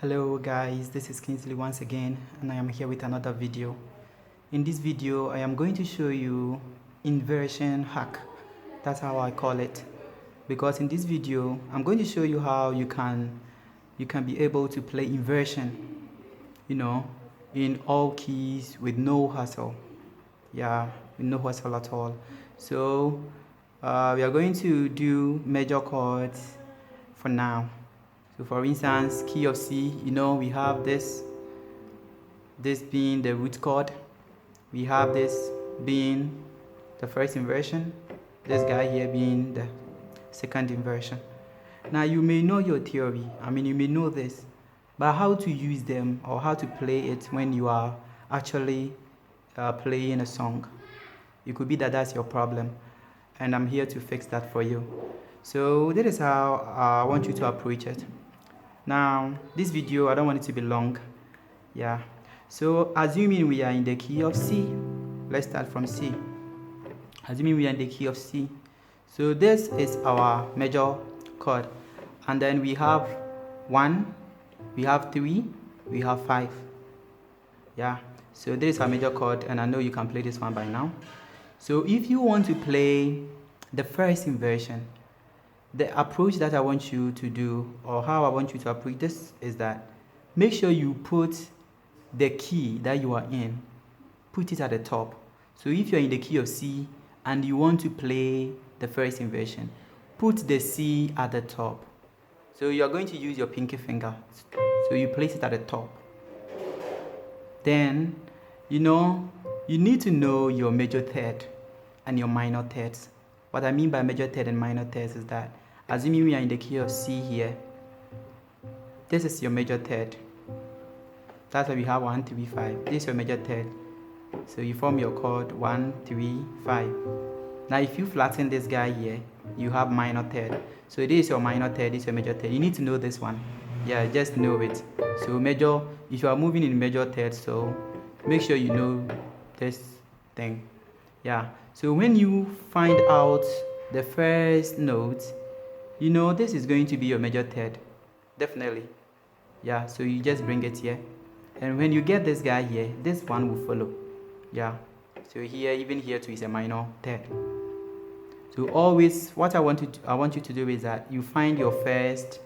Hello guys, this is Kingsley once again, and I am here with another video. In this video I am going to show you inversion hack. That's how I call it, because in this video I'm going to show you how you can be able to play inversion, in all keys with no hassle. Yeah, with no hassle at all. So we are going to do major chords for now. So for instance, key of C, we have this being the root chord. We have this being the first inversion, this guy here being the second inversion. Now you may know your theory, you may know this, but how to use them or how to play it when you are actually playing a song. It could be that that's your problem, and I'm here to fix that for you. So this is how I want you to approach it. Now this video, I don't want it to be long. Yeah, so assuming we are in the key of C, let's start from C. Assuming we are in the key of C, so this is our major chord, and then we have 1, we have 3, we have 5. Yeah, so this is our major chord, and I know you can play this one by now. So if you want to play the first inversion, the approach that I want you to do, or how I want you to approach this, is that make sure you put the key that you are in, put it at the top. So if you're in the key of C and you want to play the first inversion, put the C at the top. So you're going to use your pinky finger, so you place it at the top. Then you need to know your major third and your minor thirds. What I mean by major third and minor thirds is that, assuming we are in the key of C here, this is your major third. That's why we have 1, 3, 5. This is your major third. So you form your chord 1, 3, 5. Now if you flatten this guy here, you have minor third. So this is your minor third, this is your major third. You need to know this one. Yeah, just know it. So major, if you are moving in major third, so make sure you know this thing. Yeah, so when you find out the first note, this is going to be your major third, definitely. Yeah, so you just bring it here, and when you get this guy here, this one will follow. Yeah, so here, even here too, is a minor third. So always, what I want you to do is that you find your first,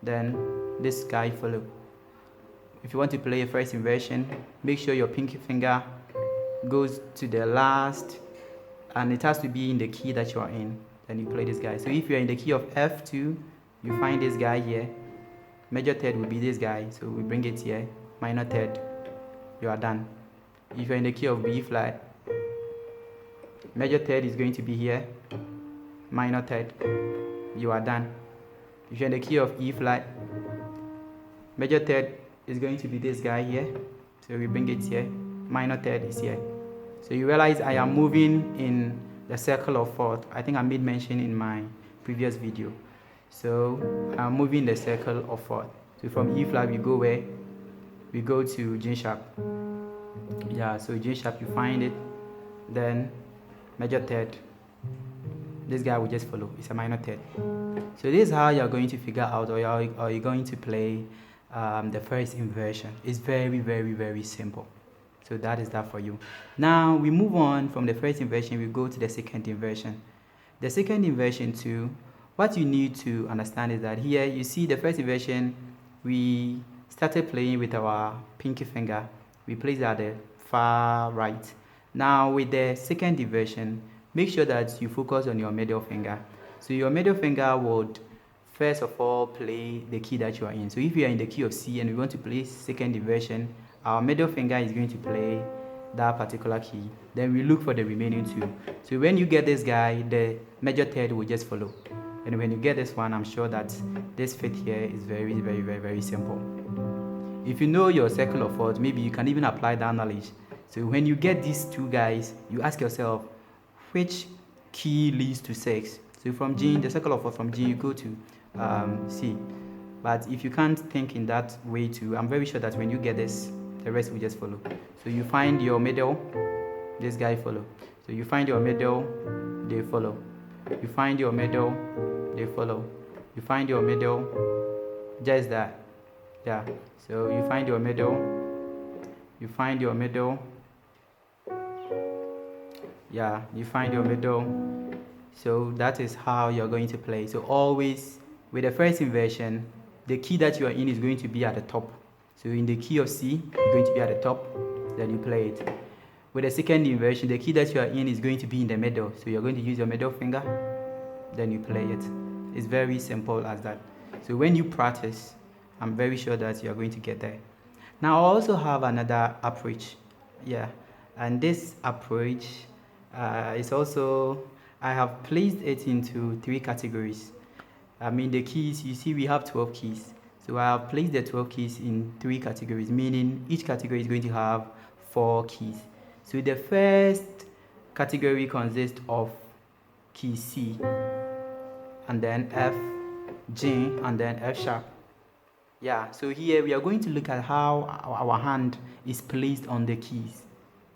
then this guy follow. If you want to play a first inversion, make sure your pinky finger goes to the last, and it has to be in the key that you are in. Then you play this guy. So if you're in the key of F2, you find this guy here. Major third will be this guy, so we bring it here. Minor third, you are done. If you're in the key of B flat, major third is going to be here. Minor third, you are done. If you're in the key of E flat, major third is going to be this guy here, so we bring it here. Minor third is here. So you realize I am moving in the circle of fourth. I think I made mention in my previous video. So I'm moving the circle of fourth. So from E flat we go where? We go to G sharp. Yeah, so G sharp, you find it, then major third. This guy will just follow. It's a minor third. So this is how you're going to figure out, or you're going to play the first inversion. It's very, very, very simple. So that is that for you. Now we move on from the first inversion, we go to the second inversion. The second inversion too, what you need to understand is that here you see the first inversion, we started playing with our pinky finger. We placed it at the far right. Now with the second inversion, make sure that you focus on your middle finger. So your middle finger would first of all play the key that you are in. So if you are in the key of C and we want to play second inversion, our middle finger is going to play that particular key. Then we look for the remaining two. So when you get this guy, the major third will just follow. And when you get this one, I'm sure that this fit here is very, very, very, very simple. If you know your circle of fourth, maybe you can even apply that knowledge. So when you get these two guys, you ask yourself, which key leads to 6? So from G, the circle of fourth, from G you go to C. But if you can't think in that way too, I'm very sure that when you get this, the rest will just follow. So you find your middle, this guy follow. So you find your middle, they follow. You find your middle, they follow. You find your middle, just that. Yeah, so you find your middle, yeah, you find your middle. So that is how you're going to play. So always with the first inversion, the key that you are in is going to be at the top. So in the key of C, it's going to be at the top, then you play it. With the second inversion, the key that you are in is going to be in the middle. So you're going to use your middle finger, then you play it. It's very simple as that. So when you practice, I'm very sure that you're going to get there. Now I also have another approach. Yeah, and this approach is also, I have placed it into 3 categories. I mean the keys, you see we have 12 keys. So I have placed the 12 keys in 3 categories, meaning each category is going to have 4 keys. So the first category consists of key C, and then F, G, and then F sharp. Yeah, so here we are going to look at how our hand is placed on the keys.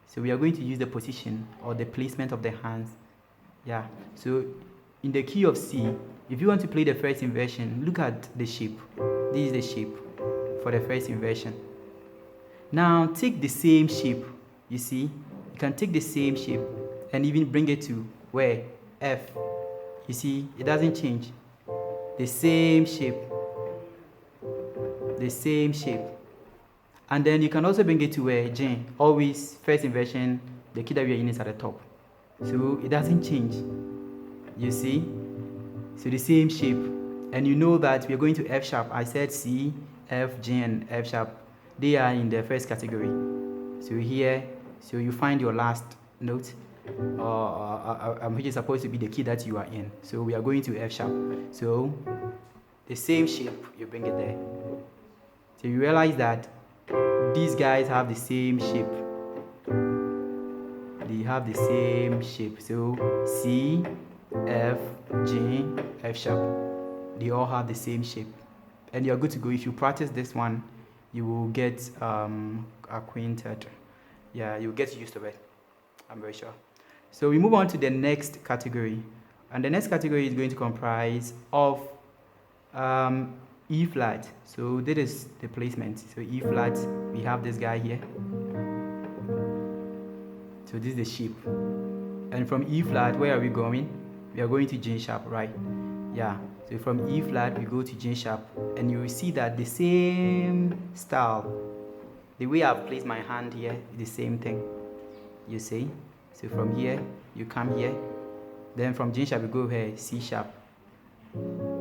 So we are going to use the position or the placement of the hands. Yeah, so in the key of C, if you want to play the first inversion, look at the shape. This is the shape for the first inversion. Now take the same shape, you see, you can take the same shape and even bring it to where? F. You see, it doesn't change. The same shape. The same shape. And then you can also bring it to where? G. Always first inversion, the key that we are in is at the top. So it doesn't change. You see? So the same shape. And you know that we are going to F sharp. I said C, F, G, and F sharp. They are in the first category. So here, so you find your last note, which is supposed to be the key that you are in. So we are going to F sharp. So the same shape, you bring it there. So you realize that these guys have the same shape. They have the same shape. So C, F, G, F sharp. They all have the same shape. And you're good to go. If you practice this one, you will get acquainted. Yeah, you'll get used to it. I'm very sure. So we move on to the next category. And the next category is going to comprise of E flat. So this is the placement. So E flat, we have this guy here. So this is the shape. And from E flat, where are we going? We are going to G sharp, right? Yeah. So from E flat, we go to G sharp. And you will see that the same style, the way I've placed my hand here is the same thing. You see? So from here, you come here. Then from G sharp, we go here, C sharp.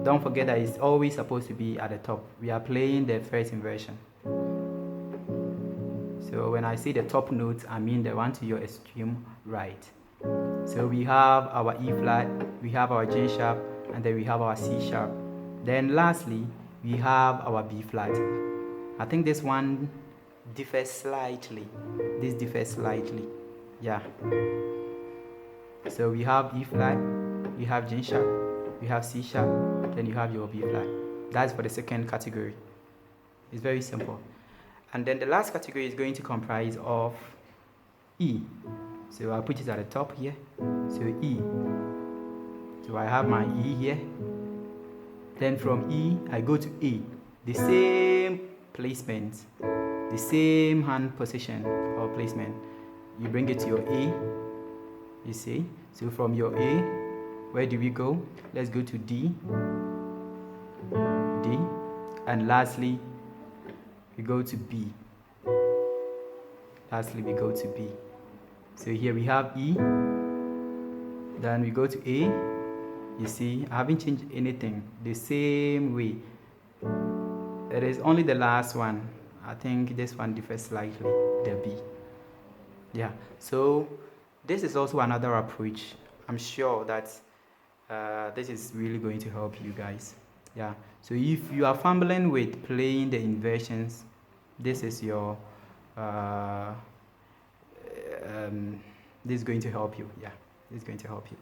Don't forget that it's always supposed to be at the top. We are playing the first inversion. So when I say the top notes, I mean the one to your extreme right. So we have our E flat, we have our G sharp, and then we have our C sharp. Then lastly, we have our B flat. I think this one differs slightly. This differs slightly. Yeah. So we have E flat, we have G sharp, we have C sharp, then you have your B flat. That's for the second category. It's very simple. And then the last category is going to comprise of E. So I'll put it at the top here. So E. So I have my E here. Then from E, I go to A. The same placement, the same hand position or placement. You bring it to your A. You see? So from your A, where do we go? Let's go to D. D. And lastly, we go to B. Lastly, we go to B. So here we have E. Then we go to A. You see, I haven't changed anything. The same way. It is only the last one. I think this one differs slightly, the B. Yeah, so this is also another approach. I'm sure that this is really going to help you guys. Yeah, so if you are fumbling with playing the inversions, this is your this is going to help you. Yeah, this is going to help you.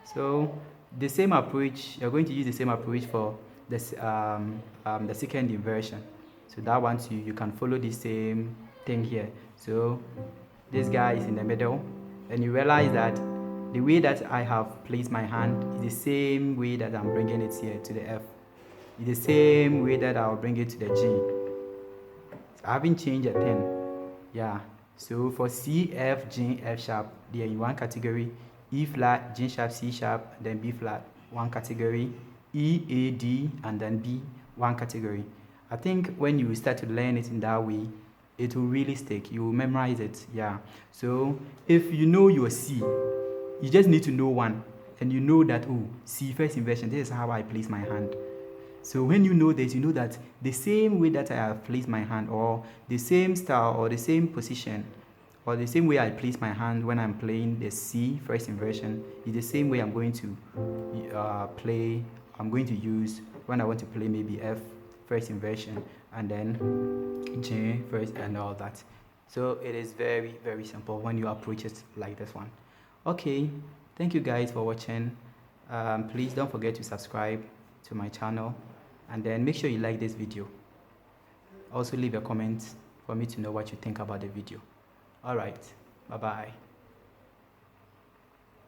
So the same approach, you're going to use the same approach for this the second inversion. So that one too, you can follow the same thing here. So this guy is in the middle, and you realize that the way that I have placed my hand is the same way that I'm bringing it here to the F. It's the same way that I'll bring it to the G. I haven't changed a thing. Yeah. So for C, F, G, F sharp, they are in one category. E flat, G sharp, C sharp, then B flat, one category. E, A, D, and then B, one category. I think when you start to learn it in that way, it will really stick. You will memorize it. Yeah. So if you know your C, you just need to know one, and you know that, oh, C first inversion, this is how I place my hand. So when you know this, you know that the same way that I have placed my hand, or the same style, or the same position, or the same way I place my hand when I'm playing the C first inversion, is the same way I'm going to use when I want to play maybe F first inversion, and then G first, and all that. So it is very, very simple when you approach it like this one. Okay, thank you guys for watching. Please don't forget to subscribe to my channel, and then make sure you like this video. Also leave a comment for me to know what you think about the video. All right, bye bye.